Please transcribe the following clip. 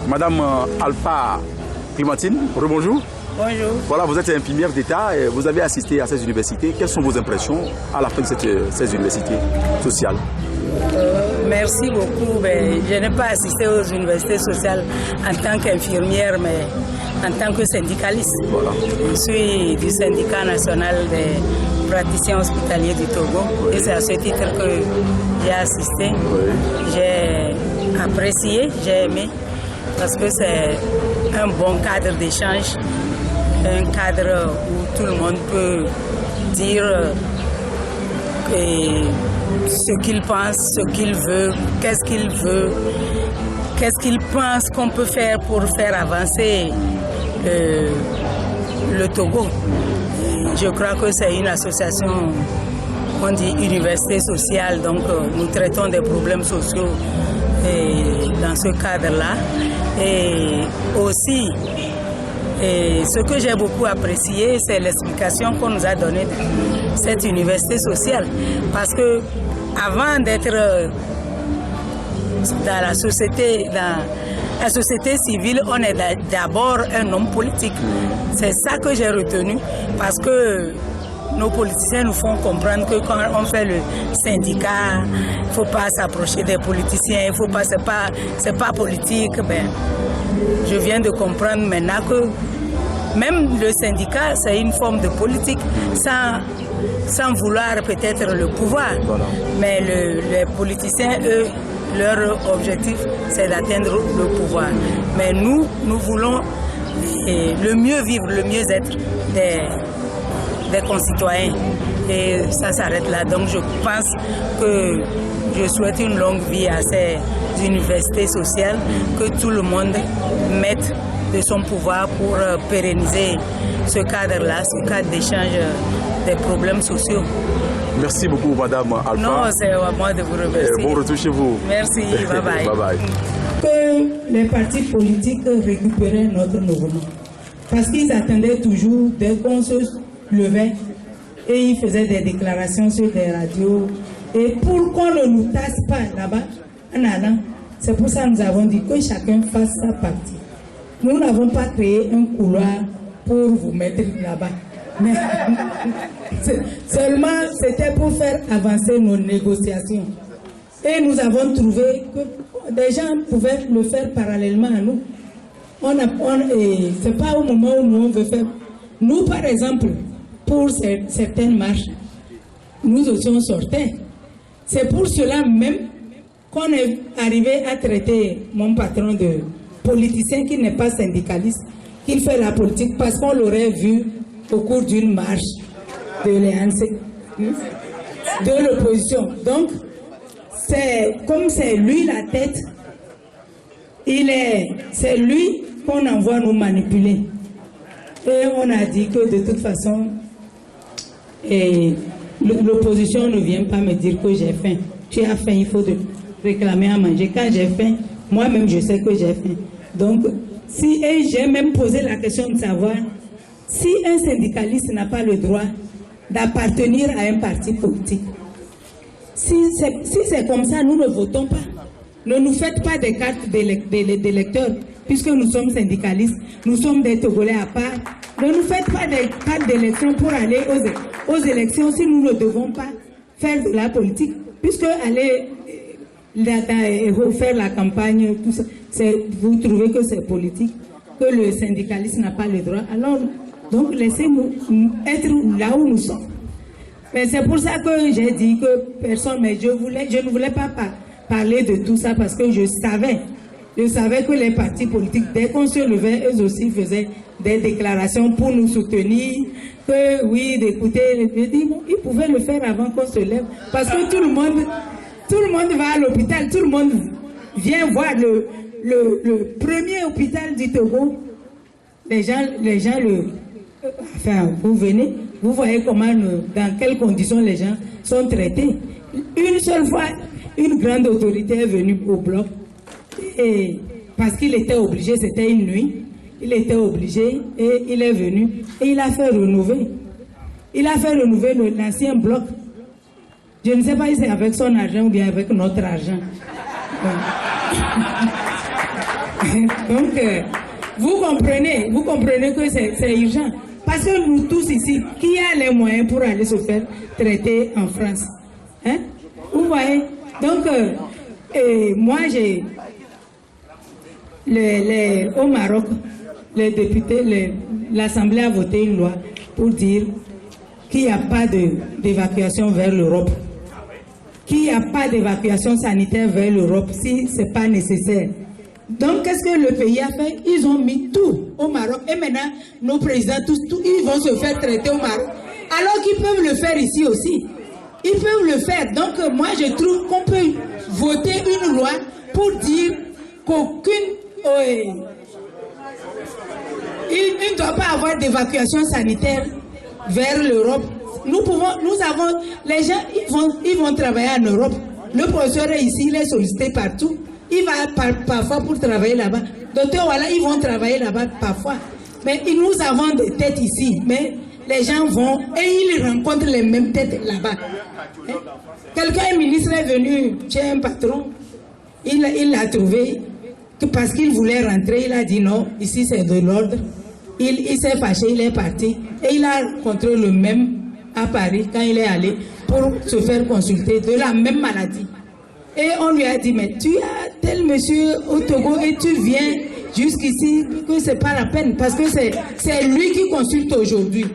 Madame Alpha Clémentine, rebonjour. Bonjour. Voilà, vous êtes infirmière d'État et vous avez assisté à ces universités. Quelles sont vos impressions à la fin de ces universités sociales? Merci beaucoup. Je n'ai pas assisté aux universités sociales en tant qu'infirmière, mais en tant que syndicaliste. Voilà. Je suis du syndicat national des praticiens hospitaliers du Togo. Oui. Et c'est à ce titre que j'ai assisté. Oui. J'ai apprécié, j'ai aimé, parce que c'est un bon cadre d'échange, un cadre où tout le monde peut dire ce qu'il pense, ce qu'il veut, qu'est-ce qu'il pense qu'on peut faire pour faire avancer le Togo. Je crois que c'est une association, on dit université sociale, donc nous traitons des problèmes sociaux dans ce cadre-là. Et aussi, ce que j'ai beaucoup apprécié, c'est l'explication qu'on nous a donnée de cette université sociale. Parce que avant d'être dans la société civile, on est d'abord un homme politique. C'est ça que j'ai retenu, parce que nos politiciens nous font comprendre que quand on fait le syndicat, il ne faut pas s'approcher des politiciens, c'est pas politique. Je viens de comprendre maintenant que même le syndicat, c'est une forme de politique, sans vouloir peut-être le pouvoir. Voilà. Mais les politiciens, eux, leur objectif, c'est d'atteindre le pouvoir. Mais nous voulons le mieux vivre, le mieux être des concitoyens. Et ça s'arrête là. Donc je pense que je souhaite une longue vie à ces universités sociales, que tout le monde mette de son pouvoir pour pérenniser ce cadre-là, ce cadre d'échange des problèmes sociaux. Merci beaucoup, Madame Alpha. Non, c'est à moi de vous remercier. Bon retour chez vous. Merci, bye bye. Bye bye. Que les partis politiques récupéraient notre mouvement. Parce qu'ils attendaient toujours, dès qu'on se levait, et ils faisaient des déclarations sur des radios. Et pour qu'on ne nous tasse pas là-bas, en allant, c'est pour ça que nous avons dit que chacun fasse sa partie. Nous n'avons pas créé un couloir pour vous mettre là-bas. Mais seulement c'était pour faire avancer nos négociations. Et nous avons trouvé que des gens pouvaient le faire parallèlement à nous. C'est pas au moment où nous on veut faire. Nous, par exemple, pour certaines marches, nous aussi on sortait. C'est pour cela même qu'on est arrivé à traiter mon patron de politicien qui n'est pas syndicaliste, qu'il fait la politique, parce qu'on l'aurait vu au cours d'une marche de l'opposition. Donc, comme c'est lui la tête, c'est lui qu'on envoie nous manipuler. Et on a dit que de toute façon, l'opposition ne vient pas me dire que j'ai faim. Tu as faim, il faut réclamer à manger. Quand j'ai faim, moi-même je sais que j'ai faim. Donc, et j'ai même posé la question de savoir si un syndicaliste n'a pas le droit d'appartenir à un parti politique. Si c'est comme ça, nous ne votons pas. Ne nous faites pas des cartes d'électeurs, puisque nous sommes syndicalistes, nous sommes des Togolais à part. Ne nous faites pas des cartes d'élection pour aller aux élections si nous ne devons pas faire de la politique, puisque aller faire la campagne, tout ça, vous trouvez que c'est politique, que le syndicaliste n'a pas le droit. Alors, donc laissez-nous être là où nous sommes. Mais c'est pour ça que j'ai dit que personne, mais je ne voulais pas parler de tout ça parce que je savais que les partis politiques, dès qu'on se levait, eux aussi faisaient des déclarations pour nous soutenir, que oui, d'écouter, ils pouvaient le faire avant qu'on se lève. Parce que tout le monde va à l'hôpital, tout le monde vient voir le premier hôpital du Togo. Les gens enfin, vous venez, vous voyez dans quelles conditions les gens sont traités. Une seule fois, une grande autorité est venue au bloc, et parce qu'il était obligé, c'était une nuit, il était obligé, et il est venu, et il a fait renouveler. Il a fait renouveler l'ancien bloc. Je ne sais pas si c'est avec son argent ou bien avec notre argent. Donc, vous comprenez que c'est urgent. Parce que nous tous ici, qui a les moyens pour aller se faire traiter en France? Hein? Vous voyez? Donc, moi, au Maroc, les députés, l'Assemblée a voté une loi pour dire qu'il n'y a pas d'évacuation vers l'Europe. Qu'il n'y a pas d'évacuation sanitaire vers l'Europe si ce n'est pas nécessaire. Donc, qu'est-ce que le pays a fait? Ils ont mis tout au Maroc. Et maintenant, nos présidents, tous, ils vont se faire traiter au Maroc. Alors qu'ils peuvent le faire ici aussi. Ils peuvent le faire. Donc, moi, je trouve qu'on peut voter une loi pour dire qu'aucune... il ne doit pas avoir d'évacuation sanitaire vers l'Europe. Les gens, ils vont travailler en Europe. Le professeur est ici, il est sollicité partout. Il va parfois pour travailler là-bas. Docteur, voilà, ils vont travailler là-bas parfois. Mais nous avons des têtes ici. Mais les gens vont et ils rencontrent les mêmes têtes là-bas. Un ministre est venu chez un patron. Il l'a trouvé que parce qu'il voulait rentrer, il a dit non, ici c'est de l'ordre. Il s'est fâché, il est parti. Et il a rencontré le même à Paris quand il est allé pour se faire consulter de la même maladie. Et on lui a dit, mais tu as tel monsieur au Togo et tu viens jusqu'ici, que ce n'est pas la peine, parce que c'est lui qui consulte aujourd'hui.